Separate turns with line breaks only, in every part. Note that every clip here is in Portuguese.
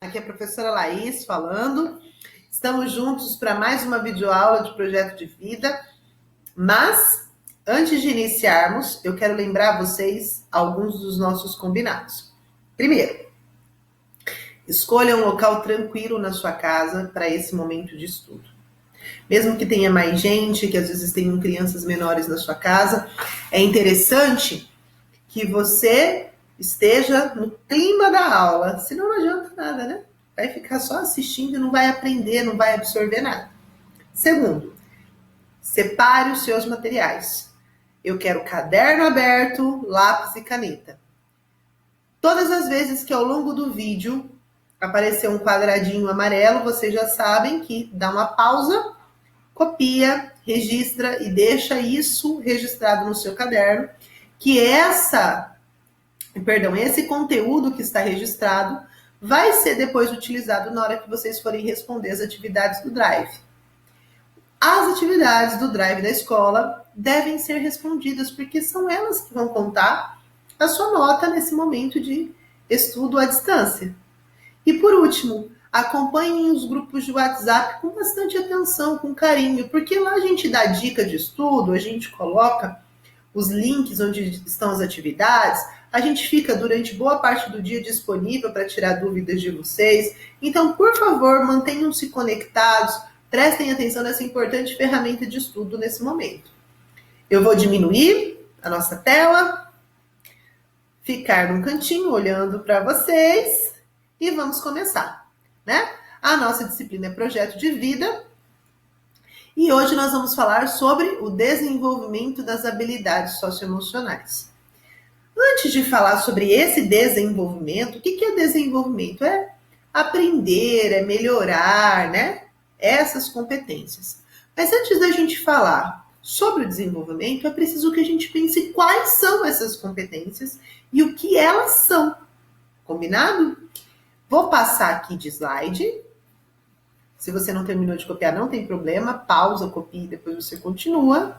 Aqui é a professora Laís falando. Estamos juntos para mais uma videoaula de projeto de vida. Mas, antes de iniciarmos, eu quero lembrar a vocês alguns dos nossos combinados. Primeiro, escolha um local tranquilo na sua casa para esse momento de estudo. Mesmo que tenha mais gente, que às vezes tenham crianças menores na sua casa, é interessante que você esteja no clima da aula, senão não adianta nada, né? Vai ficar só assistindo e não vai aprender, não vai absorver nada. Segundo, separe os seus materiais. Eu quero caderno aberto, lápis e caneta. Todas as vezes que ao longo do vídeo aparecer um quadradinho amarelo, vocês já sabem que dá uma pausa, copia, registra e deixa isso registrado no seu caderno, que esse conteúdo que está registrado vai ser depois utilizado na hora que vocês forem responder as atividades do Drive. As atividades do Drive da escola devem ser respondidas, porque são elas que vão contar a sua nota nesse momento de estudo à distância. E por último, acompanhem os grupos de WhatsApp com bastante atenção, com carinho, porque lá a gente dá dica de estudo, a gente coloca os links onde estão as atividades, a gente fica durante boa parte do dia disponível para tirar dúvidas de vocês. Então, por favor, mantenham-se conectados, prestem atenção nessa importante ferramenta de estudo nesse momento. Eu vou diminuir a nossa tela, ficar num cantinho olhando para vocês e vamos começar, né? A nossa disciplina é Projeto de Vida. E hoje nós vamos falar sobre o desenvolvimento das habilidades socioemocionais. Antes de falar sobre esse desenvolvimento, o que é desenvolvimento? É aprender, é melhorar, né? Essas competências. Mas antes da gente falar sobre o desenvolvimento, é preciso que a gente pense quais são essas competências e o que elas são. Combinado? Vou passar aqui de slide. Se você não terminou de copiar, não tem problema. Pausa, copie e depois você continua.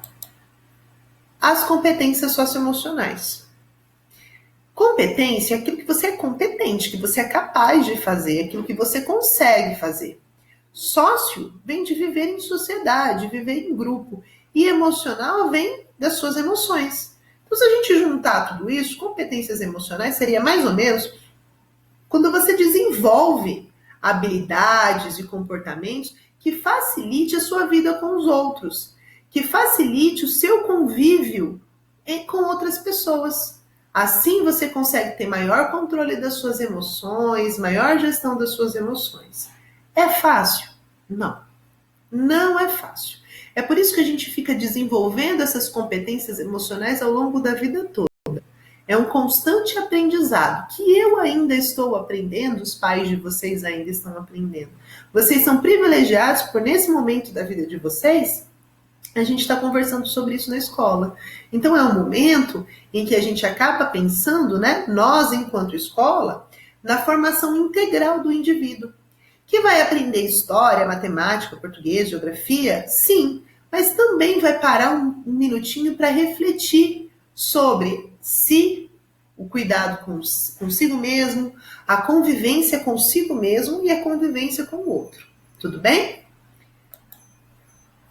As competências socioemocionais. Competência é aquilo que você é competente, que você é capaz de fazer, aquilo que você consegue fazer. Sócio vem de viver em sociedade, viver em grupo. E emocional vem das suas emoções. Então, se a gente juntar tudo isso, competências emocionais seria mais ou menos quando você desenvolve habilidades e comportamentos que facilite a sua vida com os outros, que facilite o seu convívio com outras pessoas. Assim você consegue ter maior controle das suas emoções, maior gestão das suas emoções. É fácil? Não. Não é fácil. É por isso que a gente fica desenvolvendo essas competências emocionais ao longo da vida toda. É um constante aprendizado que eu ainda estou aprendendo, os pais de vocês ainda estão aprendendo. Vocês são privilegiados por, nesse momento da vida de vocês, a gente está conversando sobre isso na escola. Então é um momento em que a gente acaba pensando, né, nós enquanto escola, na formação integral do indivíduo. Que vai aprender história, matemática, português, geografia? Sim, mas também vai parar um minutinho para refletir sobre si, o cuidado consigo mesmo, a convivência consigo mesmo e a convivência com o outro. Tudo bem?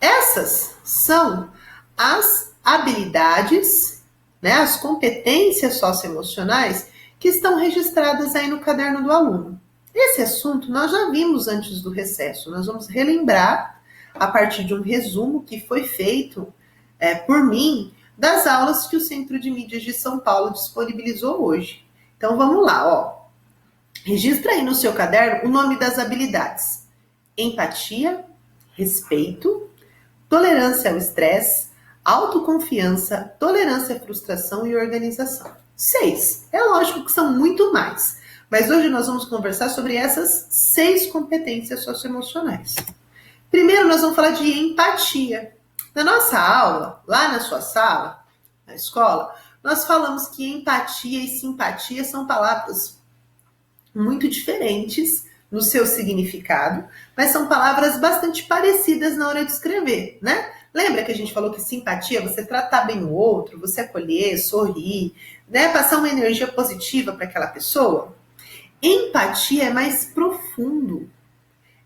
Essas são as habilidades, né, as competências socioemocionais que estão registradas aí no caderno do aluno. Esse assunto nós já vimos antes do recesso. Nós vamos relembrar a partir de um resumo que foi feito por mim das aulas que o Centro de Mídias de São Paulo disponibilizou hoje. Então vamos lá, ó. Registra aí no seu caderno o nome das habilidades: empatia, respeito, tolerância ao estresse, autoconfiança, tolerância à frustração e organização. 6. É lógico que são muito mais. Mas hoje nós vamos conversar sobre essas 6 competências socioemocionais. Primeiro, nós vamos falar de empatia. Na nossa aula, lá na sua sala, na escola, nós falamos que empatia e simpatia são palavras muito diferentes no seu significado, mas são palavras bastante parecidas na hora de escrever, né? Lembra que a gente falou que simpatia é você tratar bem o outro, você acolher, sorrir, né? Passar uma energia positiva para aquela pessoa? Empatia é mais profunda. profundo.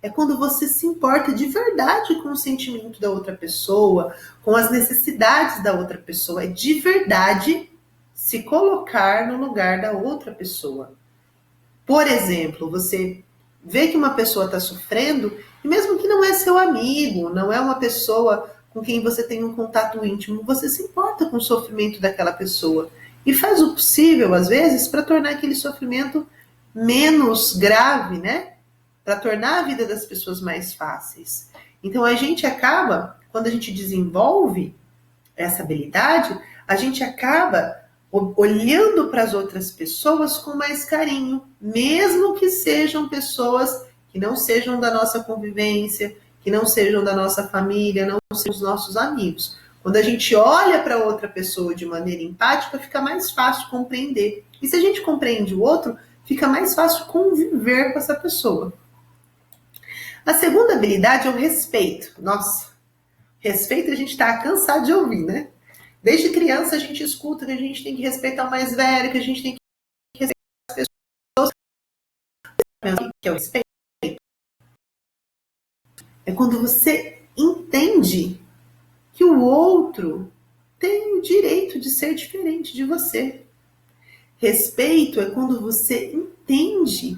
É quando você se importa de verdade com o sentimento da outra pessoa, com as necessidades da outra pessoa. É de verdade se colocar no lugar da outra pessoa. Por exemplo, você vê que uma pessoa está sofrendo, e mesmo que não é seu amigo, não é uma pessoa com quem você tem um contato íntimo, você se importa com o sofrimento daquela pessoa. E faz o possível, às vezes, para tornar aquele sofrimento menos grave, né? Para tornar a vida das pessoas mais fáceis. Então a gente acaba, quando a gente desenvolve essa habilidade, a gente acaba olhando para as outras pessoas com mais carinho, mesmo que sejam pessoas que não sejam da nossa convivência, que não sejam da nossa família, não sejam os nossos amigos. Quando a gente olha para outra pessoa de maneira empática, fica mais fácil compreender. E se a gente compreende o outro, fica mais fácil conviver com essa pessoa. A segunda habilidade é o respeito. Nossa, respeito a gente está cansado de ouvir, né? Desde criança a gente escuta que a gente tem que respeitar o mais velho, que a gente tem que respeitar as pessoas. O que é o respeito? É quando você entende que o outro tem o direito de ser diferente de você. Respeito é quando você entende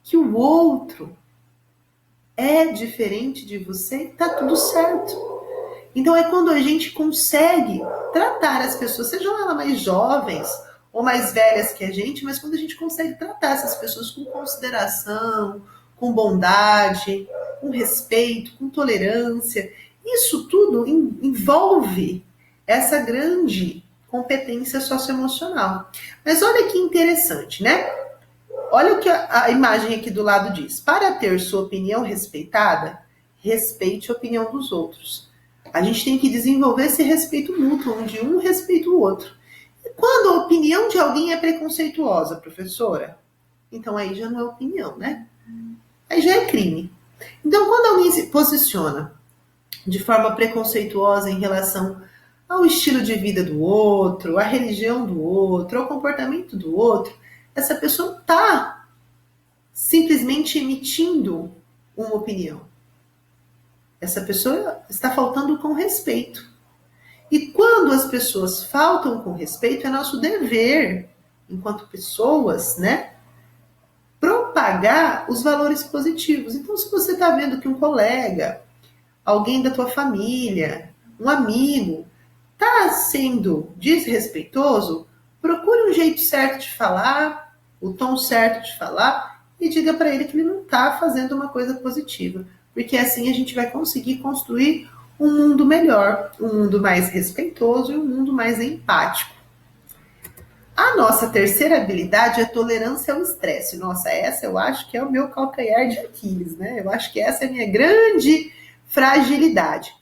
que o outro é diferente de você e tá tudo certo. Então é quando a gente consegue tratar as pessoas, sejam elas mais jovens ou mais velhas que a gente, mas quando a gente consegue tratar essas pessoas com consideração, com bondade, com respeito, com tolerância, isso tudo envolve essa grande competência socioemocional. Mas olha que interessante, né? Olha o que a imagem aqui do lado diz. Para ter sua opinião respeitada, respeite a opinião dos outros. A gente tem que desenvolver esse respeito mútuo, onde um respeita o outro. E quando a opinião de alguém é preconceituosa, professora, então aí já não é opinião, né? Aí já é crime. Então, quando alguém se posiciona de forma preconceituosa em relação ao estilo de vida do outro, à religião do outro, ao comportamento do outro, essa pessoa não está simplesmente emitindo uma opinião. Essa pessoa está faltando com respeito. E quando as pessoas faltam com respeito, é nosso dever, enquanto pessoas, né, propagar os valores positivos. Então, se você está vendo que um colega, alguém da tua família, um amigo, está sendo desrespeitoso, procure um jeito certo de falar, o tom certo de falar, e diga para ele que ele não está fazendo uma coisa positiva. Porque assim a gente vai conseguir construir um mundo melhor, um mundo mais respeitoso e um mundo mais empático. A nossa terceira habilidade é a tolerância ao estresse. Nossa, essa eu acho que é o meu calcanhar de Aquiles, né? Eu acho que essa é a minha grande fragilidade.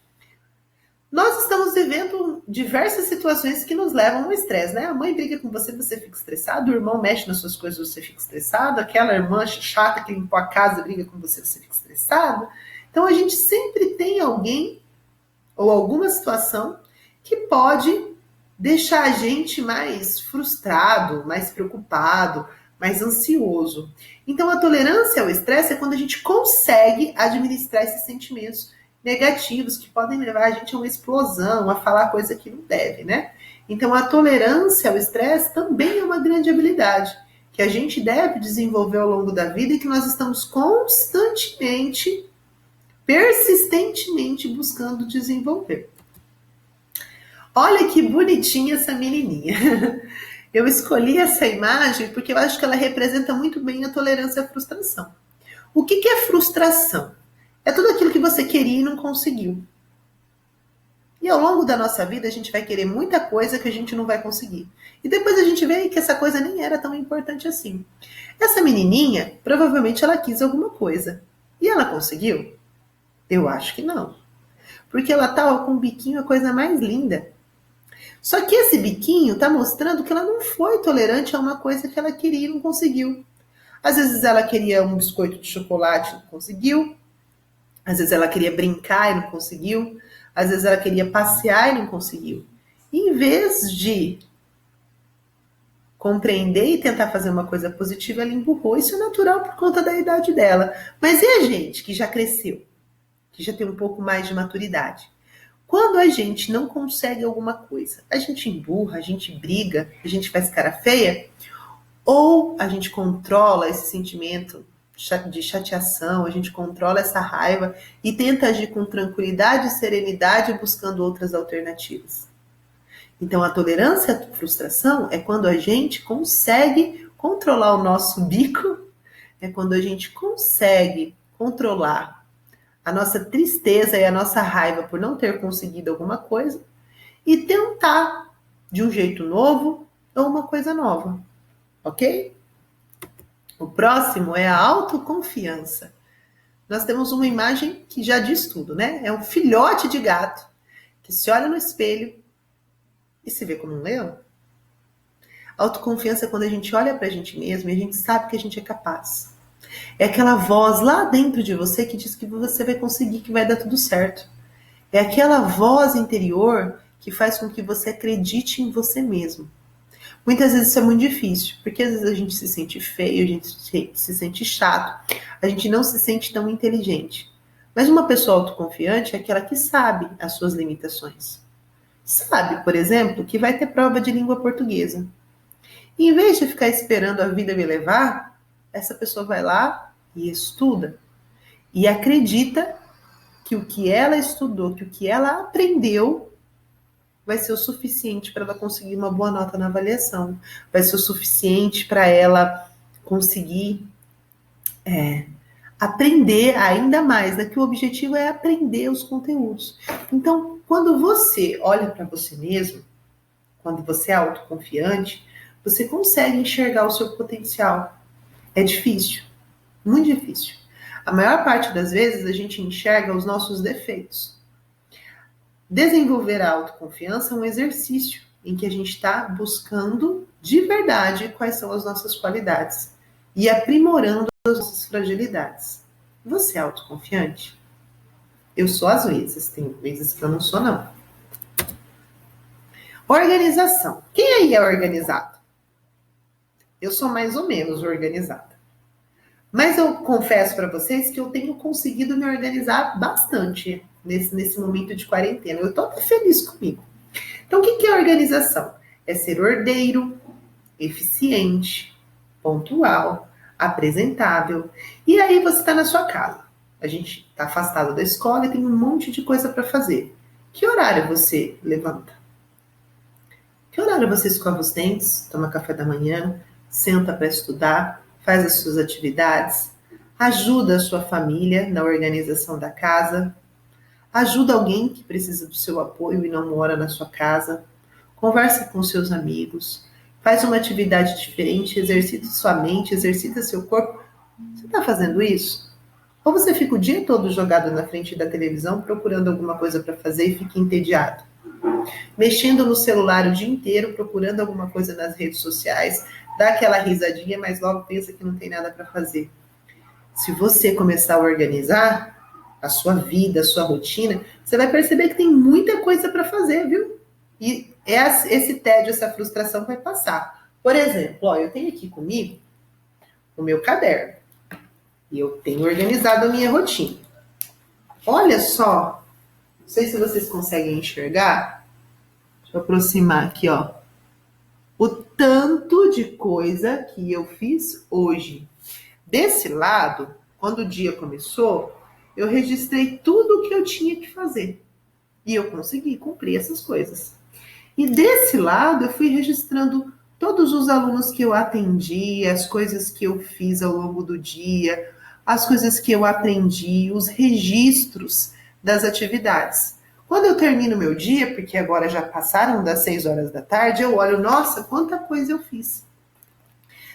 Nós estamos vivendo diversas situações que nos levam ao estresse, né? A mãe briga com você, você fica estressado, o irmão mexe nas suas coisas, você fica estressado, aquela irmã chata que limpou a casa briga com você, você fica estressado. Então a gente sempre tem alguém ou alguma situação que pode deixar a gente mais frustrado, mais preocupado, mais ansioso. Então a tolerância ao estresse é quando a gente consegue administrar esses sentimentos negativos que podem levar a gente a uma explosão, a falar coisa que não deve, né? Então a tolerância ao estresse também é uma grande habilidade que a gente deve desenvolver ao longo da vida e que nós estamos constantemente, persistentemente buscando desenvolver. Olha que bonitinha essa menininha. Eu escolhi essa imagem porque eu acho que ela representa muito bem a tolerância à frustração. O que é frustração? É tudo aquilo que você queria e não conseguiu. E ao longo da nossa vida a gente vai querer muita coisa que a gente não vai conseguir. E depois a gente vê que essa coisa nem era tão importante assim. Essa menininha, provavelmente ela quis alguma coisa. E ela conseguiu? Eu acho que não. Porque ela estava com um biquinho, a coisa mais linda. Só que esse biquinho está mostrando que ela não foi tolerante a uma coisa que ela queria e não conseguiu. Às vezes ela queria um biscoito de chocolate e não conseguiu. Às vezes ela queria brincar e não conseguiu. Às vezes ela queria passear e não conseguiu. E em vez de compreender e tentar fazer uma coisa positiva, ela emburrou. Isso é natural por conta da idade dela. Mas e a gente que já cresceu, que já tem um pouco mais de maturidade? Quando a gente não consegue alguma coisa, a gente emburra, a gente briga, a gente faz cara feia, ou a gente controla esse sentimento de chateação, a gente controla essa raiva e tenta agir com tranquilidade e serenidade buscando outras alternativas. Então, a tolerância à frustração é quando a gente consegue controlar o nosso bico, é quando a gente consegue controlar a nossa tristeza e a nossa raiva por não ter conseguido alguma coisa e tentar de um jeito novo ou uma coisa nova, ok? O próximo é a autoconfiança. Nós temos uma imagem que já diz tudo, né? É um filhote de gato que se olha no espelho e se vê como um leão. Autoconfiança é quando a gente olha pra gente mesmo e a gente sabe que a gente é capaz. É aquela voz lá dentro de você que diz que você vai conseguir, que vai dar tudo certo. É aquela voz interior que faz com que você acredite em você mesmo. Muitas vezes isso é muito difícil, porque às vezes a gente se sente feio, a gente se sente chato, a gente não se sente tão inteligente. Mas uma pessoa autoconfiante é aquela que sabe as suas limitações. Sabe, por exemplo, que vai ter prova de língua portuguesa. E em vez de ficar esperando a vida me levar, essa pessoa vai lá e estuda. E acredita que o que ela estudou, que o que ela aprendeu, vai ser o suficiente para ela conseguir uma boa nota na avaliação. Vai ser o suficiente para ela conseguir aprender ainda mais, né? Que o objetivo é aprender os conteúdos. Então, quando você olha para você mesmo, quando você é autoconfiante, você consegue enxergar o seu potencial. É difícil, muito difícil. A maior parte das vezes a gente enxerga os nossos defeitos. Desenvolver a autoconfiança é um exercício em que a gente está buscando de verdade quais são as nossas qualidades e aprimorando as nossas fragilidades. Você é autoconfiante? Eu sou às vezes, tem vezes que eu não sou não. Organização. Quem aí é organizado? Eu sou mais ou menos organizada. Mas eu confesso para vocês que eu tenho conseguido me organizar bastante nesse momento de quarentena. Eu estou até feliz comigo. Então, o que é organização? É ser ordeiro, eficiente, pontual, apresentável. E aí você está na sua casa. A gente está afastado da escola e tem um monte de coisa para fazer. Que horário você levanta? Que horário você escova os dentes, toma café da manhã, senta para estudar, faz as suas atividades, ajuda a sua família na organização da casa, ajuda alguém que precisa do seu apoio e não mora na sua casa, conversa com seus amigos, faz uma atividade diferente, exercita sua mente, exercita seu corpo. Você está fazendo isso? Ou você fica o dia todo jogado na frente da televisão procurando alguma coisa para fazer e fica entediado? Mexendo no celular o dia inteiro, procurando alguma coisa nas redes sociais, dá aquela risadinha, mas logo pensa que não tem nada para fazer. Se você começar a organizar a sua vida, a sua rotina, você vai perceber que tem muita coisa para fazer, viu? E esse tédio, essa frustração vai passar. Por exemplo, ó, eu tenho aqui comigo o meu caderno. E eu tenho organizado a minha rotina. Olha só, não sei se vocês conseguem enxergar. Deixa eu aproximar aqui, ó. O tanto de coisa que eu fiz hoje. Desse lado, quando o dia começou, eu registrei tudo o que eu tinha que fazer. E eu consegui cumprir essas coisas. E desse lado, eu fui registrando todos os alunos que eu atendi, as coisas que eu fiz ao longo do dia, as coisas que eu aprendi, os registros das atividades. Quando eu termino meu dia, porque agora já passaram das 6 horas da tarde, eu olho, nossa, quanta coisa eu fiz.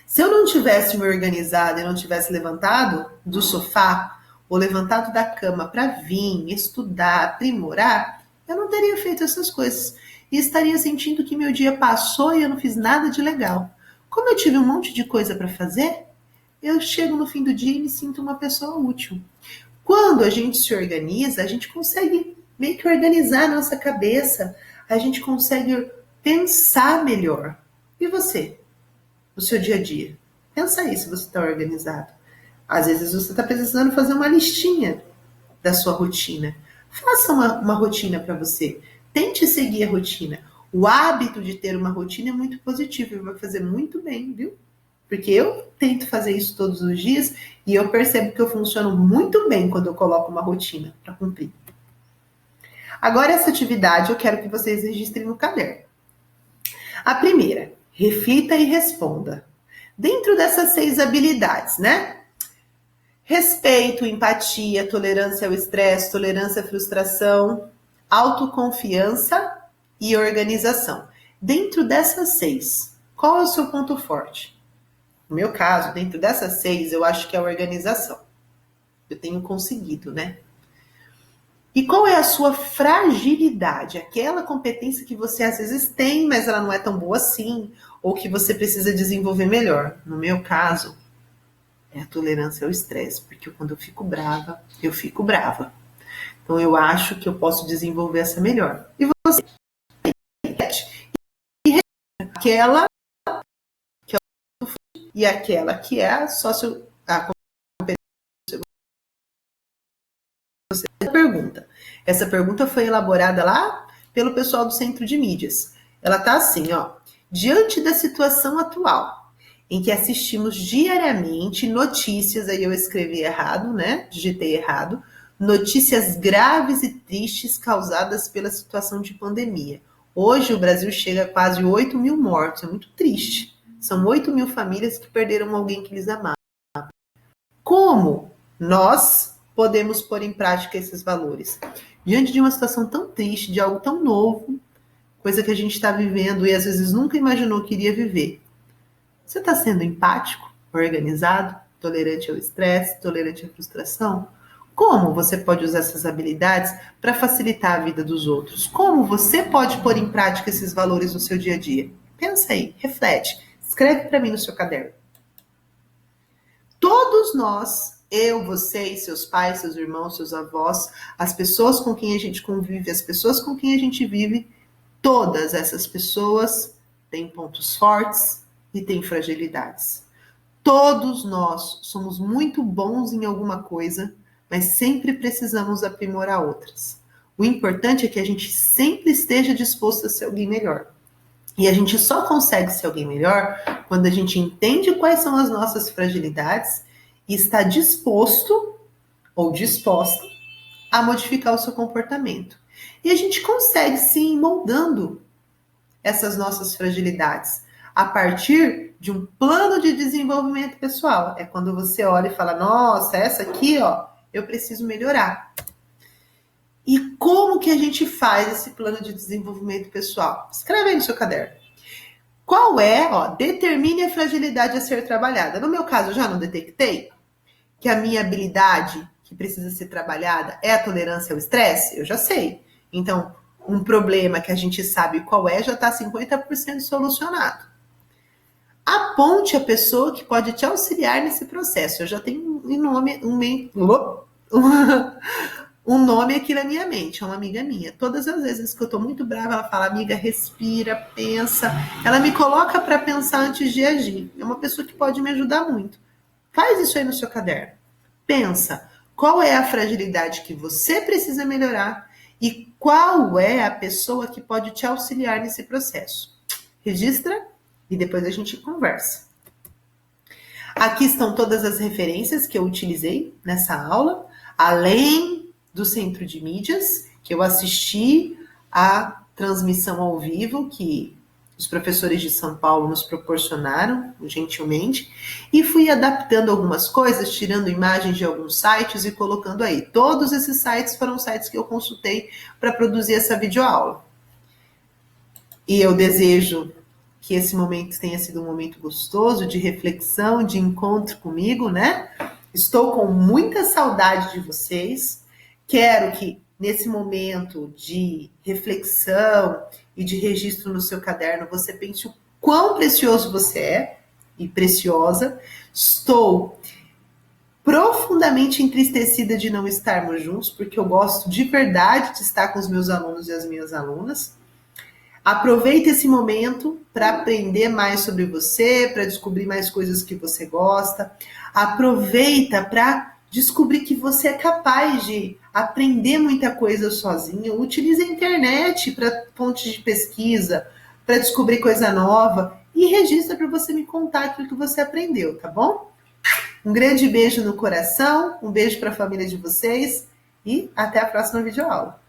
Se eu não tivesse me organizado e não tivesse levantado do sofá ou levantado da cama para vir, estudar, aprimorar, eu não teria feito essas coisas. E estaria sentindo que meu dia passou e eu não fiz nada de legal. Como eu tive um monte de coisa para fazer, eu chego no fim do dia e me sinto uma pessoa útil. Quando a gente se organiza, a gente consegue meio que organizar a nossa cabeça, a gente consegue pensar melhor. E você? no seu dia a dia? Pensa aí se você está organizado. Às vezes você está precisando fazer uma listinha da sua rotina. Faça uma rotina para você. Tente seguir a rotina. O hábito de ter uma rotina é muito positivo e vai fazer muito bem, viu? Porque eu tento fazer isso todos os dias e eu percebo que eu funciono muito bem quando eu coloco uma rotina para cumprir. Agora, essa atividade eu quero que vocês registrem no caderno. A primeira, reflita e responda. Dentro dessas 6 habilidades, né? Respeito, empatia, tolerância ao estresse, tolerância à frustração, autoconfiança e organização. Dentro dessas 6, qual é o seu ponto forte? No meu caso, dentro dessas 6, eu acho que é a organização. Eu tenho conseguido, né? E qual é a sua fragilidade? Aquela competência que você às vezes tem, mas ela não é tão boa assim, ou que você precisa desenvolver melhor. No meu caso, é a tolerância ao estresse, porque quando eu fico brava, eu fico brava. Então eu acho que eu posso desenvolver essa melhor. E você? E aquela que é e aquela que é a competência. Pergunta. Essa pergunta foi elaborada lá pelo pessoal do Centro de Mídias. Ela tá assim, ó. Diante da situação atual, em que assistimos diariamente notícias, aí eu escrevi errado, né? Digitei errado. Notícias graves e tristes causadas pela situação de pandemia. Hoje o Brasil chega a quase 8 mil mortos. É muito triste. São 8 mil famílias que perderam alguém que lhes amava. Como nós podemos pôr em prática esses valores? Diante de uma situação tão triste, de algo tão novo, coisa que a gente está vivendo e às vezes nunca imaginou que iria viver. Você está sendo empático, organizado, tolerante ao estresse, tolerante à frustração? Como você pode usar essas habilidades para facilitar a vida dos outros? Como você pode pôr em prática esses valores no seu dia a dia? Pensa aí, reflete, escreve para mim no seu caderno. Todos nós, eu, vocês, seus pais, seus irmãos, seus avós, as pessoas com quem a gente convive, as pessoas com quem a gente vive, todas essas pessoas têm pontos fortes e têm fragilidades. Todos nós somos muito bons em alguma coisa, mas sempre precisamos aprimorar outras. O importante é que a gente sempre esteja disposto a ser alguém melhor. E a gente só consegue ser alguém melhor quando a gente entende quais são as nossas fragilidades e está disposto ou disposta a modificar o seu comportamento. E a gente consegue sim moldando essas nossas fragilidades a partir de um plano de desenvolvimento pessoal. É quando você olha e fala, nossa, essa aqui, ó, eu preciso melhorar. E como que a gente faz esse plano de desenvolvimento pessoal? Escreve aí no seu caderno. Qual é, ó, determine a fragilidade a ser trabalhada. No meu caso, eu já não detectei que a minha habilidade que precisa ser trabalhada é a tolerância ao estresse? Eu já sei. Então, um problema que a gente sabe qual é já está 50% solucionado. Aponte a pessoa que pode te auxiliar nesse processo. Eu já tenho um nome aqui na minha mente, é uma amiga minha. Todas as vezes que eu tô muito brava, ela fala, amiga, respira, pensa. Ela me coloca para pensar antes de agir. É uma pessoa que pode me ajudar muito. Faz isso aí no seu caderno. Pensa, qual é a fragilidade que você precisa melhorar e qual é a pessoa que pode te auxiliar nesse processo. Registra e depois a gente conversa. Aqui estão todas as referências que eu utilizei nessa aula, além do Centro de Mídias, que eu assisti a transmissão ao vivo, que os professores de São Paulo nos proporcionaram, gentilmente, e fui adaptando algumas coisas, tirando imagens de alguns sites e colocando aí. Todos esses sites foram sites que eu consultei para produzir essa videoaula. E eu desejo que esse momento tenha sido um momento gostoso, de reflexão, de encontro comigo, né? Estou com muita saudade de vocês. Quero que nesse momento de reflexão e de registro no seu caderno, você pense o quão precioso você é e preciosa. Estou profundamente entristecida de não estarmos juntos, porque eu gosto de verdade de estar com os meus alunos e as minhas alunas. Aproveita esse momento para aprender mais sobre você, para descobrir mais coisas que você gosta. Aproveita para descobrir que você é capaz de aprender muita coisa sozinho. Utilize a internet para fontes de pesquisa, para descobrir coisa nova e registra para você me contar aquilo que você aprendeu, tá bom? Um grande beijo no coração, um beijo para a família de vocês e até a próxima videoaula.